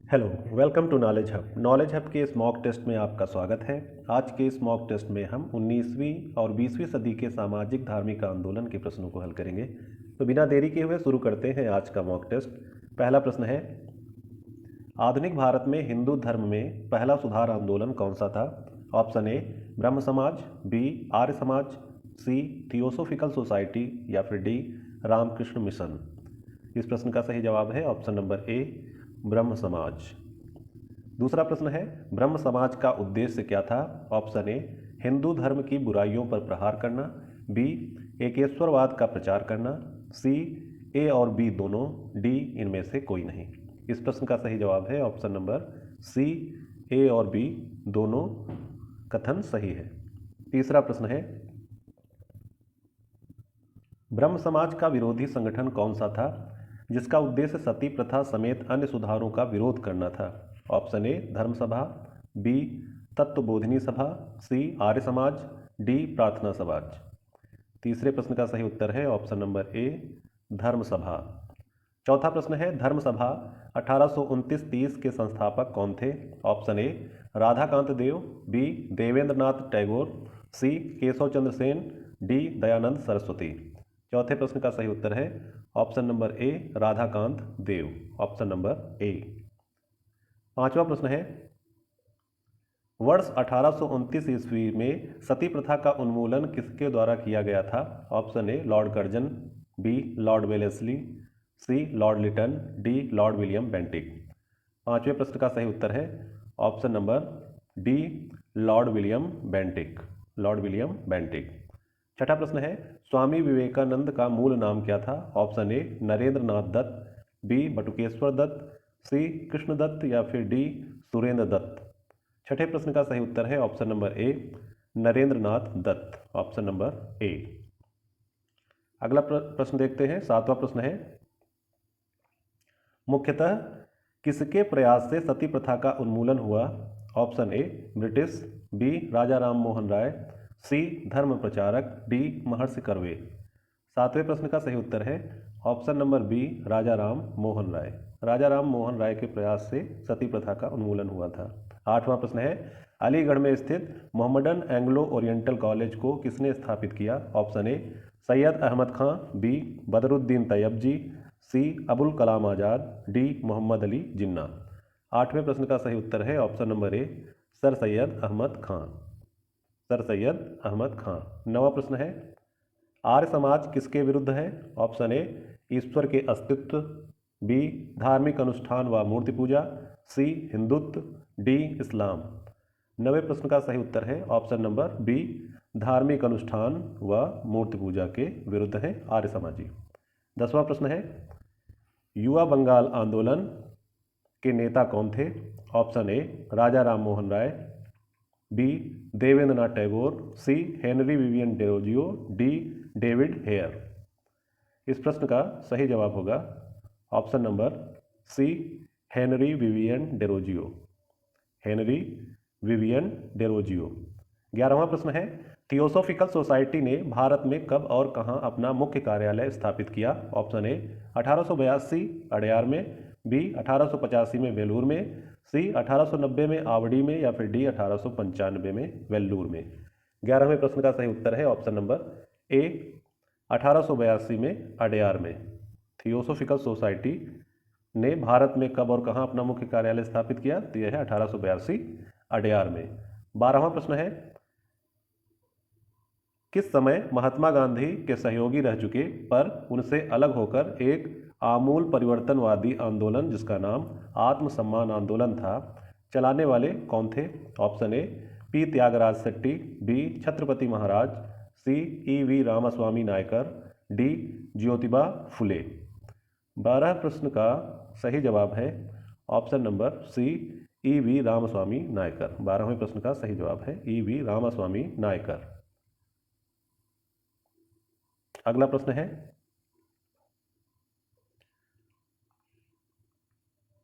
Hello, welcome to knowledge hub. Knowledge hub के इस mock test में आपका स्वागत है। आज के इस मॉक टेस्ट में हम 19वीं और 20वीं सदी के सामाजिक धार्मिक आंदोलन के प्रश्नों को हल करेंगे। तो बिना देरी किए हुए शुरू करते हैं आज का मॉक टेस्ट। पहला प्रश्न है, आधुनिक भारत में हिंदू धर्म में पहला सुधार आंदोलन कौन सा था? ऑप्शन ए ब्रह्म समाज, बी आर्य समाज, सी थियोसोफिकल सोसाइटी या फिर डी रामकृष्ण मिशन। इस प्रश्न का सही जवाब है ऑप्शन नंबर ए ब्रह्म समाज। दूसरा प्रश्न है, ब्रह्म समाज का उद्देश्य क्या था? ऑप्शन ए हिंदू धर्म की बुराइयों पर प्रहार करना, बी एकेश्वरवाद का प्रचार करना, सी ए और बी दोनों, डी इनमें से कोई नहीं। इस प्रश्न का सही जवाब है ऑप्शन नंबर सी ए और बी दोनों कथन सही है। तीसरा प्रश्न है, ब्रह्म समाज का विरोधी संगठन कौन सा था जिसका उद्देश्य सती प्रथा समेत अन्य सुधारों का विरोध करना था? ऑप्शन ए धर्म सभा, बी तत्वबोधिनी सभा, सी आर्य समाज, डी प्रार्थना समाज। तीसरे प्रश्न का सही उत्तर है ऑप्शन नंबर ए धर्म सभा। चौथा प्रश्न है, धर्म सभा 1829-30 के संस्थापक कौन थे? Option A Radhakant Dev, B Devendra Nath Tagore, C Keshav Chandra Sen, D Dayanand Saraswati. चौथे प्रश्न का सही उत्तर है option number A Radhakant Dev, option number A. पांचवा प्रश्न है, वर्ष 1829 ईस्वी में सती प्रथा का उन्मूलन किसके द्वारा किया गया था? Option A Lord Curzon, B Lord Wellesley, C Lord Lytton, D Lord William Bentinck. पांचवें प्रश्न का सही उत्तर है option number D Lord William Bentinck, Lord William Bentinck. छठा प्रश्न है, स्वामी विवेकानंद का मूल नाम क्या था? Option A Narendra Nath Datta, B Batukeshwar Dutt, C Krishna Datta या फिर डी सुरेंद्र दत्त। छठे प्रश्न का सही उत्तर है option number A Narendra Nath Dutt, option number A. अगला प्रश्न देखते हैं। सातवां प्रश्न है, मुख्यतः किसके प्रयास से सती प्रथा का उन्मूलन हुआ? Option A British, B Raja Ram Mohan Roy, सी धर्म प्रचारक, डी महर्षि कर्वे। सातवें प्रश्न का सही उत्तर है option number B Raja Ram Mohan राय। राजा राम मोहन राय के प्रयास से सती प्रथा का उन्मूलन हुआ था। आठवां प्रश्न है, अलीगढ़ में स्थित मोहम्मडन एंग्लो ओरिएंटल कॉलेज को किसने स्थापित किया? Option A Syed Ahmad Khan, B Badruddin Tyabji, C Abul Kalam Azad, D Mohammad Ali Jinnah. आठवें प्रश्न का सही उत्तर है option number A sir Syed Ahmad Khan, sir Syed Ahmad Khan. नवा प्रश्न है, आर्य समाज किसके विरुद्ध है? ऑप्शन ए ईश्वर के अस्तित्व, बी धार्मिक अनुष्ठान व मूर्ति पूजा, सी हिंदुत्व, डी इस्लाम। नवे प्रश्न का सही उत्तर है ऑप्शन नंबर बी धार्मिक अनुष्ठान व मूर्ति पूजा के विरुद्ध है आर्य समाजी। 10वां प्रश्न है, युवा बंगाल आंदोलन के नेता कौन थे? Option A Raja Ram Mohan Roy, B Devendra Nath Tagore, C Henry Vivian Derozio, D David Hare. इस प्रश्न का सही जवाब होगा option number C Henry Vivian Derozio, Henry Vivian Derozio. 11वां प्रश्न है, थियोसोफिकल सोसाइटी ने भारत में कब और कहां अपना मुख्य कार्यालय स्थापित किया? ऑप्शन ए 1882 अडयार में, बी 1885 में वेलूर में, सी 1890 में आवड़ी में या फिर डी 1895 में वेल्लूर में। 11वें प्रश्न का सही उत्तर है ऑप्शन नंबर ए 1882 में अडयार में। थियोसोफिकल सोसाइटी ने भारत में कब और कहां अपना मुख्य कार्यालय स्थापित किया? तो यह है 1882 अडयार में। 12वां प्रश्न है, किस समय महात्मा गांधी के सहयोगी रह चुके पर उनसे अलग होकर एक आमूल परिवर्तनवादी आंदोलन जिसका नाम आत्मसम्मान आंदोलन था चलाने वाले कौन थे? Option A P Tyagaraja Chetty, B Chhatrapati Maharaj, C E V Ramaswamy Naicker, D Jyotiba Phule. 12 प्रश्न का सही जवाब है option number C E V Ramaswamy Naicker. 12वें प्रश्न का सही जवाब है ई वी रामास्वामी नायकर। अगला प्रश्न है,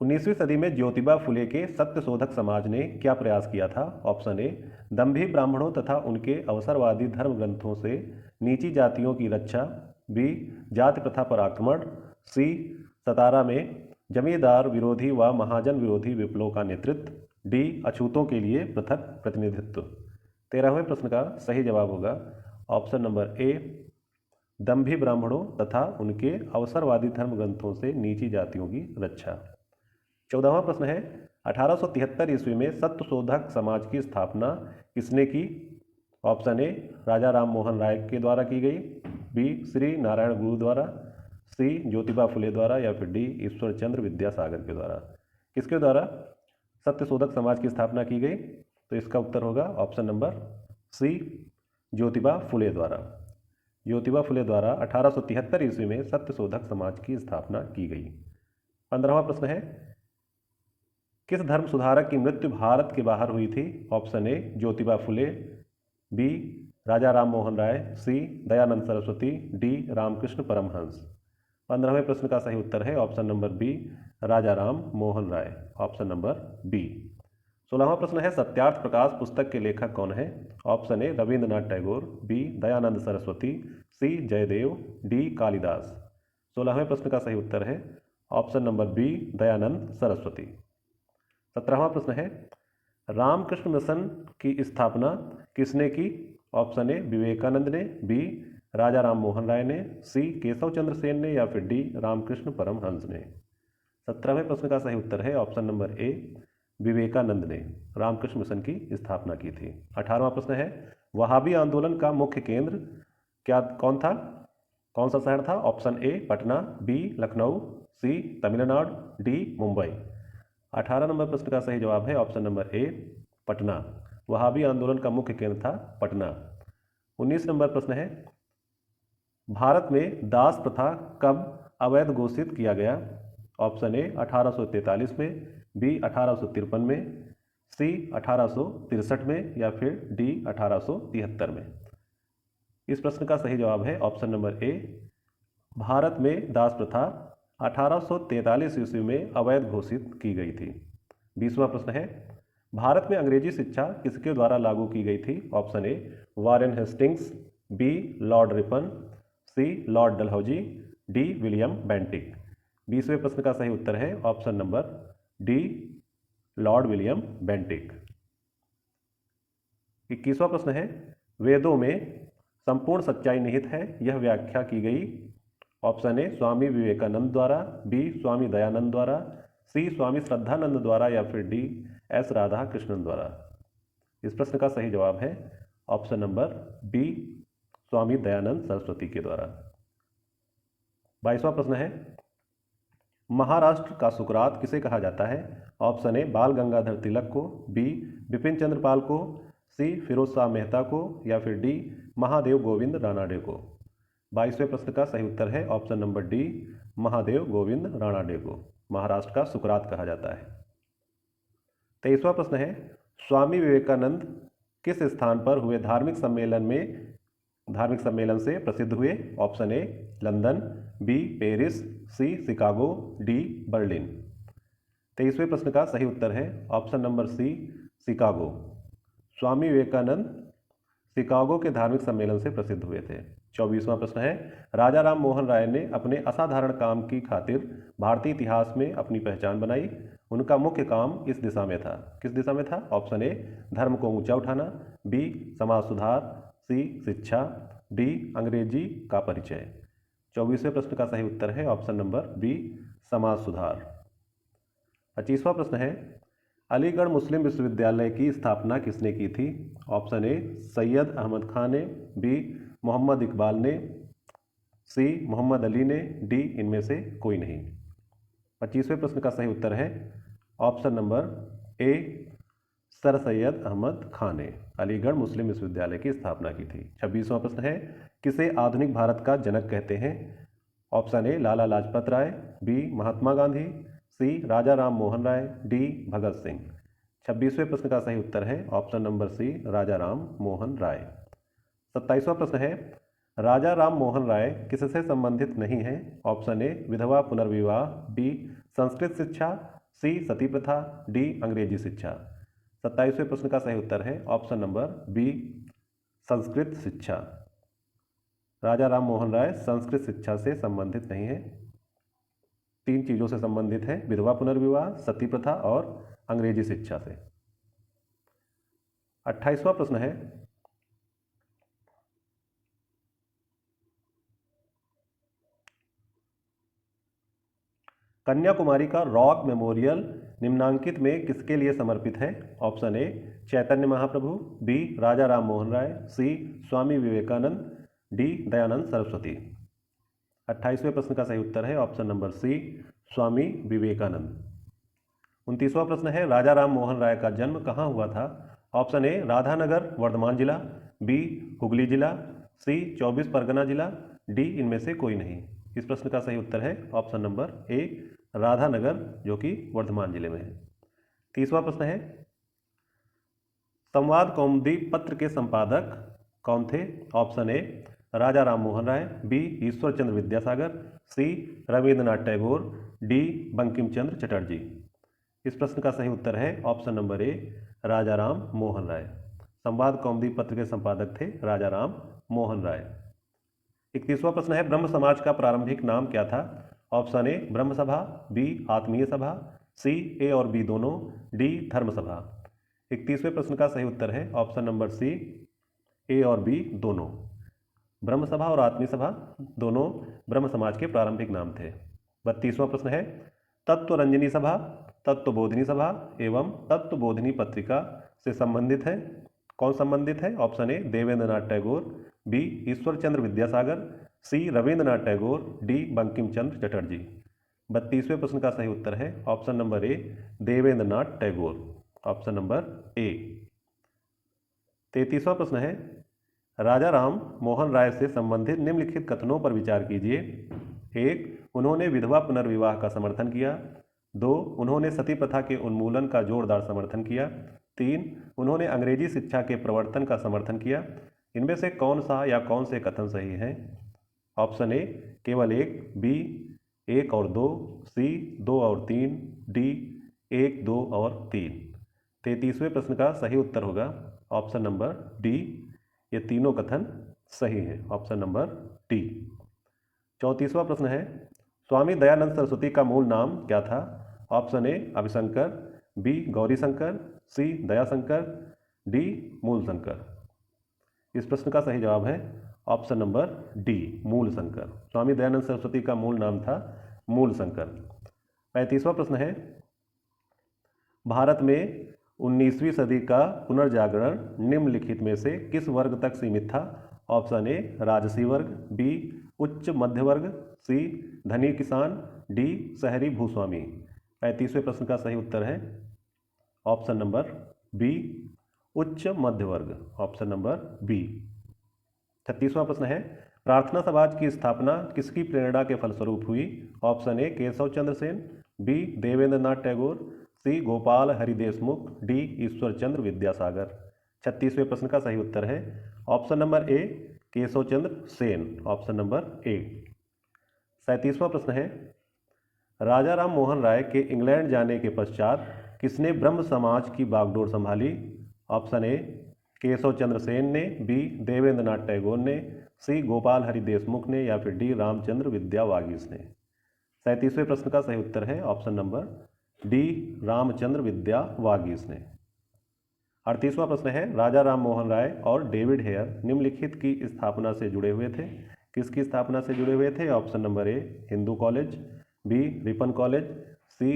19वीं सदी में ज्योतिबा फुले के सत्यशोधक समाज ने क्या प्रयास किया था? ऑप्शन ए दंभी ब्राह्मणों तथा उनके अवसरवादी धर्म ग्रंथों से नीची जातियों की रक्षा, बी जाति प्रथा पर आक्रमण, सी सतारा में जमींदार विरोधी व महाजन विरोधी विप्लव का नेतृत्व। डी अछूतों के लिए पृथक प्रतिनिधित्व। 13वें प्रश्न का सही जवाब होगा ऑप्शन नंबर ए दंभी ब्राह्मणों तथा उनके अवसरवादी धर्म ग्रंथों से नीची जातियों की रक्षा। 14वां प्रश्न है 1873 ईस्वी में सत्यशोधक समाज की स्थापना किसने की। ऑप्शन ए राजा राम मोहन राय के द्वारा की गई, बी श्री नारायण गुरु द्वारा, सी ज्योतिबा फुले द्वारा या फिर डी ईश्वर चंद्र विद्यासागर के द्वारा। किसके द्वारा सत्यशोधक समाज की स्थापना की गई, तो इसका उत्तर होगा ऑप्शन नंबर सी ज्योतिबा फुले द्वारा। ज्योतिबा फुले द्वारा 1873 ईस्वी में सत्यशोधक समाज की स्थापना की गई। 15वां प्रश्न है किस धर्म सुधारक की मृत्यु भारत के बाहर हुई थी। Option A Jyotiba Phule, B Raja Ram Mohan Roy, C Dayanand Saraswati, D Ramakrishna Paramhansa. 15वें प्रश्न का सही उत्तर है option number B Raja Ram Mohan Roy, option number B. 16वां प्रश्न है सत्यार्थ प्रकाश पुस्तक के लेखक कौन है। Option A Rabindranath Tagore, B Dayanand Saraswati, C Jayadev, D Kalidas. 16वें प्रश्न का सही उत्तर है option number B Dayanand Saraswati. 17वां प्रश्न है रामकृष्ण मिशन की स्थापना किसने की। ऑप्शन ए विवेकानंद ने, बी राजा राम मोहन राय ने, सी केशव चंद्र सेन ने या फिर डी रामकृष्ण परमहंस ने। 17वें प्रश्न का सही उत्तर है ऑप्शन नंबर ए विवेकानंद ने रामकृष्ण मिशन की स्थापना की थी। 18वां प्रश्न है वहाबी आंदोलन का मुख्य केंद्र कौन था, कौन सा शहर था। Option A Patna, B Lucknow, C Tamil Nadu, D Mumbai. 18 नंबर प्रश्न का सही जवाब है ऑप्शन नंबर ए पटना। वहाबी आंदोलन का मुख्य केंद्र था पटना। 19 नंबर प्रश्न है भारत में दास प्रथा कब अवैध घोषित किया गया। ऑप्शन ए 1843 में, बी 1853 में, सी 1863 में या फिर डी 1873 में। इस प्रश्न का सही जवाब है ऑप्शन नंबर ए भारत में दास प्रथा 1843 ईस्वी में अवैध घोषित की गई थी। 20वां प्रश्न है भारत में अंग्रेजी शिक्षा किसके द्वारा लागू की गई थी। Option A Warren Hastings, B Lord Ripon, C Lord Dalhousie, D William Bentinck. 20वें प्रश्न का सही उत्तर है option number D Lord William Bentinck. 21वां प्रश्न है वेदों में संपूर्ण सच्चाई निहित है यह व्याख्या की गई। ऑप्शन ए स्वामी विवेकानंद द्वारा, बी स्वामी दयानंद द्वारा, सी स्वामी श्रद्धानंद द्वारा या फिर डी एस राधा कृष्णन द्वारा। इस प्रश्न का सही जवाब है ऑप्शन नंबर बी स्वामी दयानंद सरस्वती के द्वारा। 22वां प्रश्न है महाराष्ट्र का सुकरात किसे कहा जाता है। ऑप्शन ए बाल गंगाधर तिलक को, बी बिपिन चंद्र पाल को, सी फिरोज शाह मेहता को या फिर डी महादेव गोविंद रानाडे को। 22वें प्रश्न का सही उत्तर है option number D Mahadev Govind Ranade को महाराष्ट्र का सुकरात कहा जाता है। 23वां प्रश्न है स्वामी विवेकानंद किस स्थान पर हुए धार्मिक सम्मेलन से प्रसिद्ध हुए। Option A London, B Paris, C Chicago, D Berlin. 23वें प्रश्न का सही उत्तर है option number C Chicago. Swami Vivekananda Chicago के धार्मिक सम्मेलन से प्रसिद्ध हुए थे। 24वां प्रश्न है राजा राम मोहन राय ने अपने असाधारण काम की खातिर भारतीय इतिहास में अपनी पहचान बनाई। उनका मुख्य काम इस दिशा में था, किस दिशा में था। ऑप्शन ए धर्म को ऊंचा उठाना, बी समाज सुधार, सी शिक्षा, डी अंग्रेजी का परिचय। 24वें प्रश्न का सही उत्तर है ऑप्शन नंबर बी समाज सुधार। 25वां प्रश्न है अलीगढ़ मुस्लिम विश्वविद्यालय की स्थापना किसने की थी। ऑप्शन ए सैयद अहमद खान ने, बी मोहम्मद इकबाल ने, सी मोहम्मद अली ने, डी इनमें से कोई नहीं। 25वें प्रश्न का सही उत्तर है option number A sir Syed Ahmad Khan ने अलीगढ़ मुस्लिम विश्वविद्यालय की स्थापना की थी। 26वां प्रश्न है किसे आधुनिक भारत का जनक कहते हैं। Option A Lala Lajpat Rai, B Mahatma Gandhi, C Raja Ram Mohan Roy, D Bhagat Singh. 26वें प्रश्न का सही उत्तर है option number C Raja Ram Mohan Roy. 27वां प्रश्न है राजा राम मोहन राय किससे संबंधित नहीं है। ऑप्शन ए विधवा पुनर्विवाह, बी संस्कृत शिक्षा, सी सती प्रथा, डी अंग्रेजी शिक्षा। 27वें प्रश्न का सही उत्तर है ऑप्शन नंबर बी संस्कृत शिक्षा। राजा राम मोहन राय संस्कृत शिक्षा से संबंधित नहीं है। 3 चीज़ों से संबंधित है, विधवा पुनर्विवाह, सती प्रथा और अंग्रेजी शिक्षा से। 28वां प्रश्न है, कन्याकुमारी का रॉक मेमोरियल निम्नांकित में किसके लिए समर्पित है? Option A Chaitanya Mahaprabhu, B Raja Ram Mohan Roy, C Swami Vivekananda, D Dayanand Saraswati. 28वें प्रश्न का सही उत्तर है option number C Swami Vivekananda. 29वां प्रश्न है, राजा राम मोहन राय का जन्म कहाँ हुआ था? ऑप्शन ए राधानगर वर्धमान जिला, बी हुगली जिला, सी 24 परगना जिला, डी इनमें से कोई नहीं। इस प्रश्न का सही उत्तर है ऑप्शन नंबर ए राधानगर, जो कि वर्धमान जिले में है। 30वां प्रश्न है, संवाद कौमुदी पत्र के संपादक कौन थे? Option A Raja Ram Mohan Roy, B Ishwar Chandra Vidyasagar, C Rabindranath Tagore, D Bankim Chandra Chatterjee. इस प्रश्न का सही उत्तर है option number A Raja Ram Mohan Roy. Sambad Kaumudi पत्र के संपादक थे राजा राम मोहन राय। 31वां प्रश्न है, ब्रह्म समाज का प्रारंभिक नाम क्या था? ऑप्शन ए ब्रह्म सभा, बी आत्मीय सभा, सी ए और बी दोनों, डी धर्म सभा। 31वें प्रश्न का सही उत्तर है ऑप्शन नंबर सी ए और बी दोनों। ब्रह्म सभा और आत्मीय सभा दोनों ब्रह्म समाज के प्रारंभिक नाम थे। 32वां प्रश्न है, तत्वरंजनी सभा, तत्वबोधिनी सभा एवं तत्वबोधिनी पत्रिका से संबंधित है, कौन संबंधित है? Option A Debendranath Tagore, B Ishwar Chandra Vidyasagar, C Rabindranath Tagore, D Bankim Chandra Chatterjee. 32वें प्रश्न का सही उत्तर है option number A Debendranath Tagore, option number A. 33वां प्रश्न है, राजा राम मोहन राय से संबंधित निम्नलिखित कथनों पर विचार कीजिए। 1. उन्होंने विधवा पुनर्विवाह का समर्थन किया। 2. उन्होंने सती प्रथा के उन्मूलन का जोरदार समर्थन किया। 3. उन्होंने अंग्रेजी शिक्षा के प्रवर्तन का समर्थन किया। इनमें से कौन सा या कौन से कथन सही हैं? ऑप्शन ए केवल 1, बी 1 और 2, सी 2 और 3, डी 1, 2 और 3। 33वें प्रश्न का सही उत्तर होगा ऑप्शन नंबर डी, ये तीनों कथन सही हैं, ऑप्शन नंबर डी। 34वां प्रश्न है, स्वामी दयानंद सरस्वती का मूल नाम क्या था? Option A Abhishankar, B Gaurishankar, C Dayashankar, D Moolshankar. इस प्रश्न का सही जवाब है option number D Moolshankar. Swami Dayanand Saraswati का मूल नाम था मूलशंकर। 35वां प्रश्न है, भारत में 19वीं सदी का पुनर्जागरण निम्नलिखित में से किस वर्ग तक सीमित था? ऑप्शन ए राजसी वर्ग, बी उच्च मध्य वर्ग, सी धनी किसान, डी शहरी भूस्वामी। 35वें प्रश्न का सही उत्तर है ऑप्शन नंबर बी उच्च मध्य वर्ग, ऑप्शन नंबर बी। 36वां प्रश्न है, प्रार्थना समाज की स्थापना किसकी प्रेरणा के फलस्वरूप हुई? Option A Keshab Chandra Sen, B Debendranath Tagore, C Gopal Hari Deshmukh, D Ishwar Chandra Vidyasagar. 36वें प्रश्न का सही उत्तर है option number A Keshab Chandra Sen, option number A. 37वां प्रश्न है, राजा राम मोहन राय के इंग्लैंड जाने के पश्चात किसने ब्रह्म समाज की बागडोर संभाली? ऑप्शन ए केशव चंद्र सेन ने, बी देवेंद्रनाथ टैगोर ने, सी गोपाल हरि देशमुख ने, या फिर डी रामचंद्र विद्या वागीश ने। 37वें प्रश्न का सही उत्तर है ऑप्शन नंबर डी रामचंद्र विद्या वागीश ने। 38वां प्रश्न है, राजा राम मोहन राय और डेविड हेयर निम्नलिखित की स्थापना से जुड़े हुए थे, किसकी स्थापना से जुड़े हुए थे? Option number A Hindu college, B Ripon college, C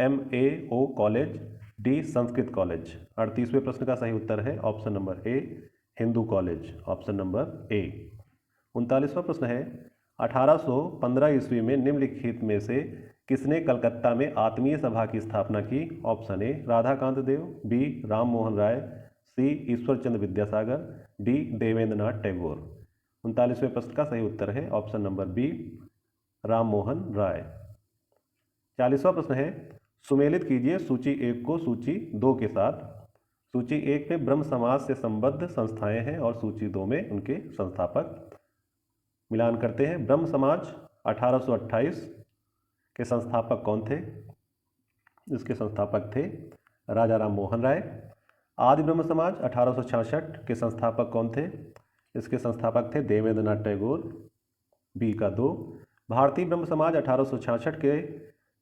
MAO college, D Sanskrit college. 38वें प्रश्न का सही उत्तर है option number A Hindu college, option number A. 39वां प्रश्न है, 1815 ईस्वी में निम्नलिखित में से किसने कलकत्ता में आत्मीय सभा की स्थापना की? Option A Radhakant Dev, B Ram Mohan Roy, C Ishwar Chandra Vidyasagar, D Debendranath Tagore. 39वें प्रश्न का सही उत्तर है option number B Ram Mohan Roy. 40वां प्रश्न है, सुमेलित कीजिए सूची 1 को सूची 2 के साथ। सूची 1 में ब्रह्म समाज से संबद्ध संस्थाएं हैं और सूची 2 में उनके संस्थापक। मिलान करते हैं। ब्रह्म समाज 1828 के संस्थापक कौन थे? इसके संस्थापक थे राजा राम मोहन राय। आदि ब्रह्म समाज 1866 के संस्थापक कौन थे? इसके संस्थापक थे देवेंद्रनाथ टैगोर, बी का 2। भारतीय ब्रह्म समाज 1866 के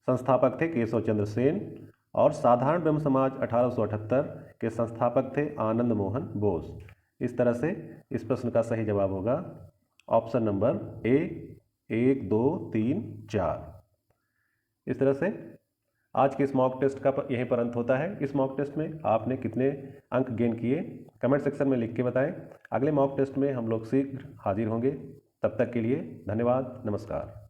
संस्थापक थे केशव चंद्र सेन। और साधारण ब्रह्म समाज 1878 के संस्थापक थे आनंद मोहन बोस। इस तरह से इस प्रश्न का सही जवाब होगा ऑप्शन नंबर ए, 1, 2, 3, 4। इस तरह से आज के इस मॉक टेस्ट का यहीं पर अंत होता है। इस मॉक टेस्ट में आपने कितने अंक गेन किए कमेंट सेक्शन में लिख के बताएं। अगले मॉक टेस्ट में हम लोग शीघ्र हाजिर होंगे। तब तक के लिए धन्यवाद, नमस्कार।